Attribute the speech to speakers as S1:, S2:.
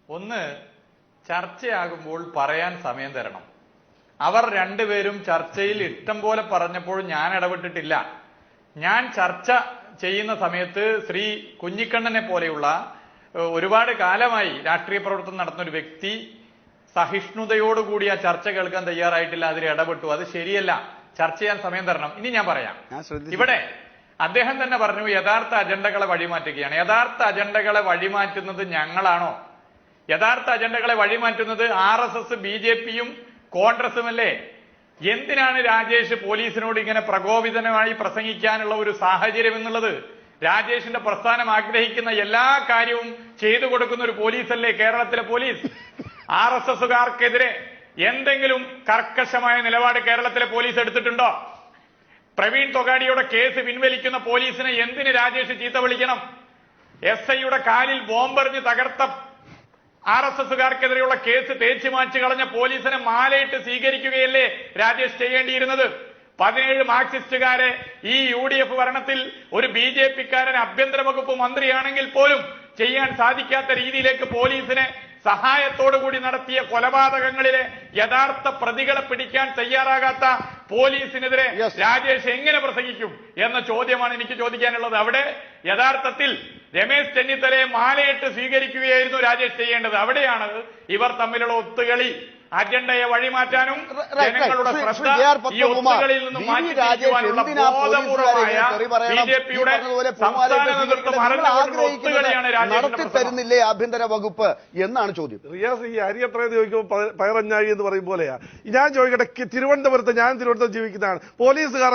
S1: ഒന്ന്, ചർച്ചയാകുമ്പോൾ പറയാൻ സമയം തരണം. അവർ രണ്ടുപേരും ചർച്ചയിൽ ഇഷ്ടം പോലെ പറഞ്ഞപ്പോൾ ഞാൻ ഇടപെട്ടിട്ടില്ല. ഞാൻ ചർച്ച ചെയ്യുന്ന സമയത്ത് ശ്രീ കുഞ്ഞിക്കണ്ണനെ പോലെയുള്ള ഒരുപാട് കാലമായി രാഷ്ട്രീയ പ്രവർത്തനം നടത്തുന്ന ഒരു വ്യക്തി സഹിഷ്ണുതയോടുകൂടി ആ ചർച്ച കേൾക്കാൻ തയ്യാറായിട്ടില്ല, അതിൽ ഇടപെട്ടു. അത് ശരിയല്ല. ചർച്ച ചെയ്യാൻ സമയം തരണം. ഇനി ഞാൻ പറയാം. ഇവിടെ അദ്ദേഹം തന്നെ പറഞ്ഞു യഥാർത്ഥ അജണ്ടകളെ വഴിമാറ്റുകയാണ്. യഥാർത്ഥ അജണ്ടകളെ വഴിമാറ്റുന്നത് ഞങ്ങളാണോ? യഥാർത്ഥ അജണ്ടകളെ വഴിമാറ്റുന്നത് RSS, BJPയും കോൺഗ്രസുമല്ലേ? എന്തിനാണ് രാജേഷ് പോലീസിനോട് ഇങ്ങനെ പ്രകോപിതനായി പ്രസംഗിക്കാനുള്ള ഒരു സാഹചര്യം എന്നുള്ളത്? രാജേഷിന്റെ പ്രസ്ഥാനം ആഗ്രഹിക്കുന്ന എല്ലാ കാര്യവും ചെയ്തു കൊടുക്കുന്ന ഒരു പോലീസല്ലേ കേരളത്തിലെ പോലീസ്? RSSകാർക്കെതിരെ എന്തെങ്കിലും കർക്കശമായ നിലപാട് കേരളത്തിലെ പോലീസ് എടുത്തിട്ടുണ്ടോ? പ്രവീൺ തൊഗാഡിയുടെ കേസ് പിൻവലിക്കുന്ന പോലീസിനെ എന്തിന് രാജേഷ് ചീത്ത വിളിക്കണം? SIയുടെ കാലിൽ ബോംബെറിഞ്ഞ് തകർത്ത RSSകാർക്കെതിരെയുള്ള കേസ് തേച്ചു മാച്ചു കളഞ്ഞ പോലീസിനെ മാലയിട്ട് സ്വീകരിക്കുകയല്ലേ രാജേഷ് ചെയ്യേണ്ടിയിരുന്നത്? 17 മാർക്സിസ്റ്റുകാരെ ഈ UDF ഭരണത്തിൽ ഒരു BJPക്കാരൻ ആഭ്യന്തര വകുപ്പ് മന്ത്രിയാണെങ്കിൽ പോലും ചെയ്യാൻ സാധിക്കാത്ത രീതിയിലേക്ക് പോലീസിനെ സഹായത്തോടുകൂടി നടത്തിയ കൊലപാതകങ്ങളിലെ യഥാർത്ഥ പ്രതികളെ പിടിക്കാൻ തയ്യാറാകാത്ത പോലീസിനെതിരെ രാജേഷ് എങ്ങനെ പ്രസംഗിക്കും എന്ന ചോദ്യമാണ് എനിക്ക് ചോദിക്കാനുള്ളത്. അവിടെ യഥാർത്ഥത്തിൽ രമേശ് ചെന്നിത്തലയെ മാലയിട്ട് സ്വീകരിക്കുകയായിരുന്നു രാജേഷ് ചെയ്യേണ്ടത്. അവിടെയാണ് ഇവർ തമ്മിലുള്ള ഒത്തുകളി. അജണ്ടയെ വഴിമാറ്റാനും ജനങ്ങളുടെ ശ്രദ്ധ ഈ ഒത്തുകളിൽ നിന്നും മാറ്റിത്തിരിക്കുവാനുള്ള ബോധപൂർവമായ BJPയുടെ സംസ്ഥാന നേതൃത്വം അറിഞ്ഞുകൊണ്ടുള്ള ഒത്തുകളിയാണ് രാജേഷ്
S2: തരുന്നില്ലേ ആഭ്യന്തര വകുപ്പ് എന്നാണ് ചോദ്യം.
S3: റിയാസ്, ഈ അരി എത്രയെന്ന് ചോദിക്കുമ്പോൾ പയറഞ്ഞാഴി എന്ന് പറയും പോലെയാ. ഞാൻ ചോദിക്കട്ടെ, ഞാൻ തിരുവനന്തപുരത്ത് ജീവിക്കുന്നതാണ്. പോലീസുകാർ